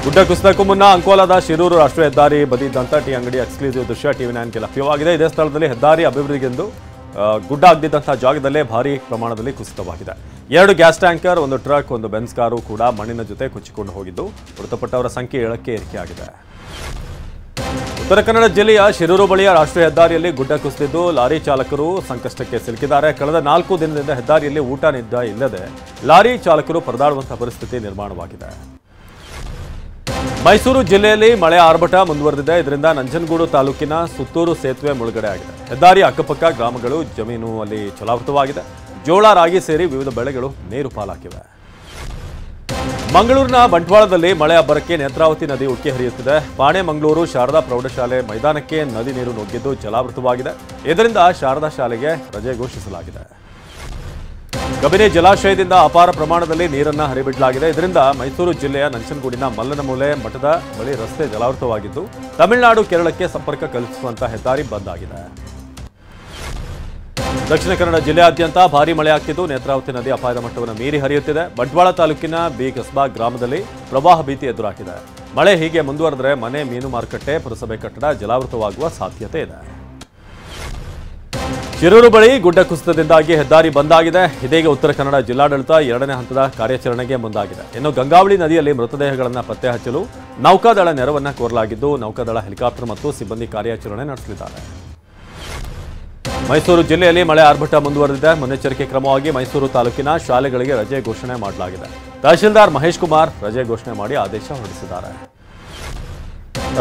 ಗುಡ್ಡ ಕುಸಿತಕ್ಕೂ ಮುನ್ನ ಅಂಕೋಲಾದ ಶಿರೂರು ರಾಷ್ಟ್ರೀಯ ಹೆದ್ದಾರಿ ಬದಿ ಇದ್ದಂಥ ಟೀ ಅಂಗಡಿ ಎಕ್ಸ್ಕ್ಲೂಸಿವ್ ದೃಶ್ಯ TV9ಗೆ ಲಭ್ಯವಾಗಿದೆ. ಇದೇ ಸ್ಥಳದಲ್ಲಿ ಹೆದ್ದಾರಿ ಅಭಿವೃದ್ಧಿಗೆಂದು ಗುಡ್ಡ ಆಗಿದ್ದಂತಹ ಜಾಗದಲ್ಲೇ ಭಾರೀ ಪ್ರಮಾಣದಲ್ಲಿ ಕುಸಿತವಾಗಿದೆ. 2 gas tanker, 1 truck, 1 Benz car ಕೂಡ ಮಣ್ಣಿನ ಜೊತೆ ಕೊಚ್ಚಿಕೊಂಡು ಹೋಗಿದ್ದು ಮೃತಪಟ್ಟವರ ಸಂಖ್ಯೆ 7ಕ್ಕೆ ಏರಿಕೆಯಾಗಿದೆ. ಉತ್ತರ ಕನ್ನಡ ಜಿಲ್ಲೆಯ ಶಿರೂರು ಬಳಿಯ ರಾಷ್ಟ್ರೀಯ ಹೆದ್ದಾರಿಯಲ್ಲಿ ಗುಡ್ಡ ಕುಸಿದಿದ್ದು ಲಾರಿ ಚಾಲಕರು ಸಂಕಷ್ಟಕ್ಕೆ ಸಿಲುಕಿದ್ದಾರೆ. ಕಳೆದ 4 ದಿನದಿಂದ ಹೆದ್ದಾರಿಯಲ್ಲಿ ಊಟ ನಿದ್ದೆ ಇಲ್ಲದೆ ಲಾರಿ ಚಾಲಕರು ಪರದಾಡುವಂತಹ ಪರಿಸ್ಥಿತಿ ನಿರ್ಮಾಣವಾಗಿದೆ. ಮೈಸೂರು ಜಿಲ್ಲೆಯಲ್ಲಿ ಮಳೆ ಆರ್ಭಟ ಮುಂದುವರೆದಿದೆ. ಇದರಿಂದ ನಂಜನಗೂಡು ತಾಲೂಕಿನ ಸುತ್ತೂರು ಸೇತುವೆ ಮುಳುಗಡೆ ಆಗಿದೆ. ಹೆದ್ದಾರಿ ಅಕ್ಕಪಕ್ಕ ಗ್ರಾಮಗಳು ಜಮೀನು ಅಲ್ಲಿ ಜಲಾವೃತವಾಗಿದೆ. ಜೋಳ, ರಾಗಿ ಸೇರಿ ವಿವಿಧ ಬೆಳೆಗಳು ನೀರು ಪಾಲಾಗಿವೆ. ಮಂಗಳೂರಿನ ಬಂಟ್ವಾಳದಲ್ಲಿ ಮಳೆ ಅಬ್ಬರಕ್ಕೆ ನೇತ್ರಾವತಿ ನದಿ ಉಕ್ಕಿ ಹರಿಯುತ್ತಿದೆ. ಪಾಣೆ ಮಂಗಳೂರು ಶಾರದಾ ಪ್ರೌಢಶಾಲೆ ಮೈದಾನಕ್ಕೆ ನದಿ ನೀರು ನುಗ್ಗಿದ್ದು ಜಲಾವೃತವಾಗಿದೆ. ಇದರಿಂದ ಶಾರದಾ ಶಾಲೆಗೆ ರಜೆ ಘೋಷಿಸಲಾಗಿದೆ. ಕಬಿನಿ ಜಲಾಶಯದಿಂದ ಅಪಾರ ಪ್ರಮಾಣದಲ್ಲಿ ನೀರನ್ನು ಹರಿಬಿಡಲಾಗಿದೆ. ಇದರಿಂದ ಮೈಸೂರು ಜಿಲ್ಲೆಯ ನಂಜನಗೂಡಿನ ಮಲ್ಲನಮೂಲೆ ಮಠದ ಬಳಿ ರಸ್ತೆ ಜಲಾವೃತವಾಗಿದ್ದು ತಮಿಳುನಾಡು ಕೇರಳಕ್ಕೆ ಸಂಪರ್ಕ ಕಲ್ಪಿಸುವಂತಹ ಹೆದ್ದಾರಿ ಬಂದ್ ಆಗಿದೆ. ದಕ್ಷಿಣ ಕನ್ನಡ ಜಿಲ್ಲೆಯಾದ್ಯಂತ ಭಾರೀ ಮಳೆಯಾಗ್ತಿದ್ದು ನೇತ್ರಾವತಿ ನದಿ ಅಪಾಯದ ಮಟ್ಟವನ್ನು ಮೀರಿ ಹರಿಯುತ್ತಿದೆ. ಬಂಟ್ವಾಳ ತಾಲೂಕಿನ ಬಿ ಕಸ್ಬಾ ಗ್ರಾಮದಲ್ಲಿ ಪ್ರವಾಹ ಭೀತಿ ಎದುರಾಗಿದೆ. ಮಳೆ ಹೀಗೆ ಮುಂದುವರೆದರೆ ಮನೆ, ಮೀನು ಮಾರುಕಟ್ಟೆ, ಪುರಸಭೆ ಕಟ್ಟಡ ಜಲಾವೃತವಾಗುವ ಸಾಧ್ಯತೆ ಇದೆ. ಶಿರೂರು ಬಳಿ ಗುಡ್ಡ ಕುಸಿತದಿಂದಾಗಿ ಹೆದ್ದಾರಿ ಬಂದ್ ಆಗಿದೆ. ಇದೀಗ ಉತ್ತರ ಕನ್ನಡ ಜಿಲ್ಲಾಡಳಿತ 2ನೇ ಹಂತದ ಕಾರ್ಯಾಚರಣೆಗೆ ಮುಂದಾಗಿದೆ. ಇನ್ನು ಗಂಗಾವಳಿ ನದಿಯಲ್ಲಿ ಮೃತದೇಹಗಳನ್ನು ಪತ್ತೆ ಹಚ್ಚಲು ನೌಕಾದಳ ನೆರವನ್ನ ಕೋರಲಾಗಿದ್ದು ನೌಕಾದಳ ಹೆಲಿಕಾಪ್ಟರ್ ಮತ್ತು ಸಿಬ್ಬಂದಿ ಕಾರ್ಯಾಚರಣೆ ನಡೆಸಲಿದ್ದಾರೆ. ಮೈಸೂರು ಜಿಲ್ಲೆಯಲ್ಲಿ ಮಳೆ ಆರ್ಭಟ ಮುಂದುವರೆದಿದೆ. ಮುನ್ನೆಚ್ಚರಿಕೆ ಕ್ರಮವಾಗಿ ಮೈಸೂರು ತಾಲೂಕಿನ ಶಾಲೆಗಳಿಗೆ ರಜೆ ಘೋಷಣೆ ಮಾಡಲಾಗಿದೆ. ತಹಶೀಲ್ದಾರ್ ಮಹೇಶ್ ಕುಮಾರ್ ರಜೆ ಘೋಷಣೆ ಮಾಡಿ ಆದೇಶ ಹೊರಡಿಸಿದ್ದಾರೆ.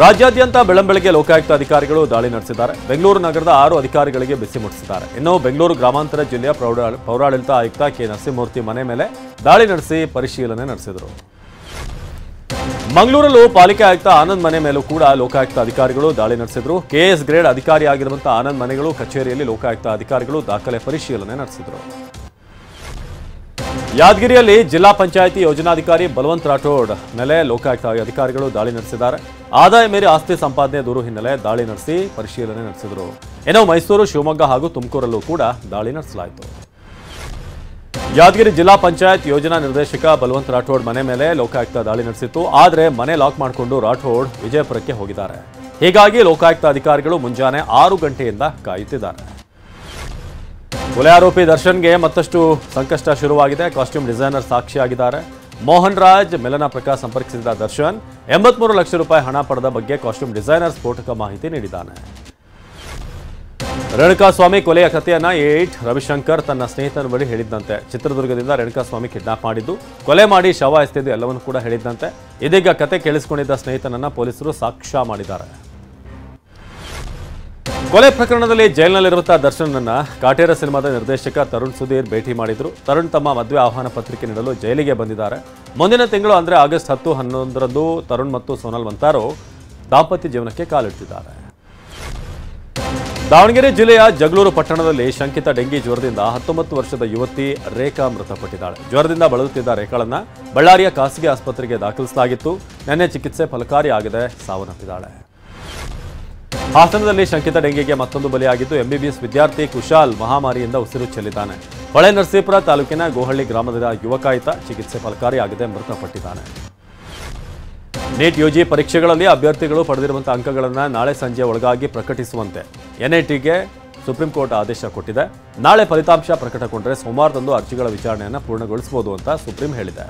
ರಾಜ್ಯಾದ್ಯಂತ ಬೆಳ್ಳಂಬೆಳಗ್ಗೆ ಲೋಕಾಯುಕ್ತ ಅಧಿಕಾರಿಗಳು ದಾಳಿ ನಡೆಸಿದ್ದಾರೆ. ಬೆಂಗಳೂರು ನಗರದ 6 ಅಧಿಕಾರಿಗಳಿಗೆ ಬಿಸಿ ಮುಟ್ಟಿಸಿದ್ದಾರೆ. ಇನ್ನು ಬೆಂಗಳೂರು ಗ್ರಾಮಾಂತರ ಜಿಲ್ಲೆಯ ಪೌರಾಡಳಿತ ಆಯುಕ್ತ ಕೆ ನರಸಿಂಹಮೂರ್ತಿ ಮನೆ ಮೇಲೆ ದಾಳಿ ನಡೆಸಿ ಪರಿಶೀಲನೆ ನಡೆಸಿದರು. ಮಂಗಳೂರಲ್ಲೂ ಪಾಲಿಕೆ ಆಯುಕ್ತ ಆನಂದ್ ಮನೆ ಮೇಲೂ ಕೂಡ ಲೋಕಾಯುಕ್ತ ಅಧಿಕಾರಿಗಳು ದಾಳಿ ನಡೆಸಿದರು. KS ಗ್ರೇಡ್ ಅಧಿಕಾರಿಯಾಗಿರುವಂತಹ ಆನಂದ್ ಮನೆಗಳು ಕಚೇರಿಯಲ್ಲಿ ಲೋಕಾಯುಕ್ತ ಅಧಿಕಾರಿಗಳು ದಾಖಲೆ ಪರಿಶೀಲನೆ ನಡೆಸಿದರು. ಯಾದಗಿರಿಯಲ್ಲಿ ಜಿಲ್ಲಾ ಪಂಚಾಯಿತಿ ಯೋಜನಾಧಿಕಾರಿ ಬಲವಂತ್ ರಾಠೋಡ್ ಮೇಲೆ ಲೋಕಾಯುಕ್ತ ಅಧಿಕಾರಿಗಳು ದಾಳಿ ನಡೆಸಿದ್ದಾರೆ. ಆದಾಯ ಮೀರಿ ಆಸ್ತಿ ಸಂಪಾದನೆ ದೂರು ಹಿನ್ನೆಲೆ ದಾಳಿ ನಡೆಸಿ ಪರಿಶೀಲನೆ ನಡೆಸಿದರು. ಇನ್ನು ಮೈಸೂರು, ಶಿವಮೊಗ್ಗ ಹಾಗೂ ತುಮಕೂರಲ್ಲೂ ಕೂಡ ದಾಳಿ ನಡೆಸಲಾಯಿತು. ಯಾದಗಿರಿ ಜಿಲ್ಲಾ ಪಂಚಾಯತ್ ಯೋಜನಾ ನಿರ್ದೇಶಕ ಬಲವಂತ್ ರಾಠೋಡ್ ಮನೆ ಮೇಲೆ ಲೋಕಾಯುಕ್ತ ದಾಳಿ ನಡೆಸಿತ್ತು. ಆದರೆ ಮನೆ ಲಾಕ್ ಮಾಡಿಕೊಂಡು ರಾಠೋಡ್ ವಿಜಯಪುರಕ್ಕೆ ಹೋಗಿದ್ದಾರೆ. ಹೀಗಾಗಿ ಲೋಕಾಯುಕ್ತ ಅಧಿಕಾರಿಗಳು ಮುಂಜಾನೆ 6 ಗಂಟೆಯಿಂದ ಕಾಯುತ್ತಿದ್ದಾರೆ. ಕೊಲೆ ಆರೋಪಿ ದರ್ಶನ್ಗೆ ಮತ್ತಷ್ಟು ಸಂಕಷ್ಟ ಶುರುವಾಗಿದೆ. ಕಾಸ್ಟ್ಯೂಮ್ ಡಿಸೈನರ್ ಸಾಕ್ಷಿಯಾಗಿದ್ದಾರೆ. ಮೋಹನ್ ರಾಜ್, ಮೆಲನಾ ಪ್ರಕಾಶ್ ಸಂಪರ್ಕಿಸಿದ ದರ್ಶನ್ 83 ಲಕ್ಷ ರೂಪಾಯಿ ಹಣ ಪಡೆದ ಬಗ್ಗೆ ಕಾಸ್ಟ್ಯೂಮ್ ಡಿಸೈನರ್ ಸ್ಫೋಟಕ ಮಾಹಿತಿ ನೀಡಿದ್ದಾನೆ. ರೇಣುಕಾಸ್ವಾಮಿ ಕೊಲೆಯ ಕಥೆಯನ್ನ ರವಿಶಂಕರ್ ತನ್ನ ಸ್ನೇಹಿತನ ಬಳಿ ಹೇಳಿದ್ದಂತೆ. ಚಿತ್ರದುರ್ಗದಿಂದ ರೇಣುಕಾಸ್ವಾಮಿ ಕಿಡ್ನಾಪ್ ಮಾಡಿದ್ದು, ಕೊಲೆ ಮಾಡಿ ಶವ ಎಸೆದಿದ್ದು ಎಲ್ಲವನ್ನೂ ಕೂಡ ಹೇಳಿದ್ದಂತೆ. ಇದೀಗ ಕತೆ ಕೇಳಿಸಿಕೊಂಡಿದ್ದ ಸ್ನೇಹಿತನನ್ನ ಪೊಲೀಸರು ಸಾಕ್ಷ್ಯ ಮಾಡಿದ್ದಾರೆ. ಕೊಲೆ ಪ್ರಕರಣದಲ್ಲಿ ಜೈಲಿನಲ್ಲಿರುವಂತಹ ದರ್ಶನ್ನನ್ನ ಕಾಟೇರ ಸಿನಿಮಾದ ನಿರ್ದೇಶಕ ತರುಣ್ ಸುಧೀರ್ ಭೇಟಿ ಮಾಡಿದ್ರು. ತರುಣ್ ತಮ್ಮ ಮದುವೆ ಆಹ್ವಾನ ಪತ್ರಿಕೆ ನೀಡಲು ಜೈಲಿಗೆ ಬಂದಿದ್ದಾರೆ. ಮುಂದಿನ ತಿಂಗಳು ಅಂದ್ರೆ ಆಗಸ್ಟ್ 10, 11ರಂದು ತರುಣ್ ಮತ್ತು ಸೋನಲ್ ಮಂತಾರೋ ದಾಂಪತ್ಯ ಜೀವನಕ್ಕೆ ಕಾಲಿಡ್ತಿದ್ದಾರೆ. ದಾವಣಗೆರೆ ಜಿಲ್ಲೆಯ ಜಗಳೂರು ಪಟ್ಟಣದಲ್ಲಿ ಶಂಕಿತ ಡೆಂಗಿ ಜ್ವರದಿಂದ 19 ವರ್ಷದ ಯುವತಿ ರೇಖಾ ಮೃತಪಟ್ಟಿದ್ದಾಳೆ. ಜ್ವರದಿಂದ ಬಳಲುತ್ತಿದ್ದ ರೇಖಾಳನ್ನ ಬಳ್ಳಾರಿಯ ಖಾಸಗಿ ಆಸ್ಪತ್ರೆಗೆ ದಾಖಲಿಸಲಾಗಿತ್ತು. ನಿನ್ನೆ ಚಿಕಿತ್ಸೆ ಫಲಕಾರಿಯಾಗದೆ ಸಾವನ್ನಪ್ಪಿದ್ದಾಳೆ. ಹಾಸನದಲ್ಲಿ ಶಂಕಿತ ಡೆಂಗಿಗೆ ಮತ್ತೊಂದು ಬಲಿಯಾಗಿದ್ದು MBBS ವಿದ್ಯಾರ್ಥಿ ಕುಶಾಲ್ ಮಹಾಮಾರಿಯಿಂದ ಉಸಿರು ಚೆಲ್ಲಿದ್ದಾನೆ. ಹೊಳೆ ನರಸೀಪುರ ತಾಲೂಕಿನ ಗೋಹಳ್ಳಿ ಗ್ರಾಮದ ಯುವಕಾಯಿತ ಚಿಕಿತ್ಸೆ ಫಲಕಾರಿಯಾಗದೆ ಮೃತಪಟ್ಟಿದ್ದಾನೆ. ನೀಟ್ UG ಪರೀಕ್ಷೆಗಳಲ್ಲಿ ಅಭ್ಯರ್ಥಿಗಳು ಪಡೆದಿರುವಂತಹ ಅಂಕಗಳನ್ನು ನಾಳೆ ಸಂಜೆ ಒಳಗಾಗಿ ಪ್ರಕಟಿಸುವಂತೆ NITಗೆ ಸುಪ್ರೀಂ ಕೋರ್ಟ್ ಆದೇಶ ಕೊಟ್ಟಿದೆ. ನಾಳೆ ಫಲಿತಾಂಶ ಪ್ರಕಟಗೊಂಡರೆ ಸೋಮವಾರದಂದು ಅರ್ಜಿಗಳ ವಿಚಾರಣೆಯನ್ನು ಪೂರ್ಣಗೊಳಿಸಬಹುದು ಅಂತ ಸುಪ್ರೀಂ ಹೇಳಿದೆ.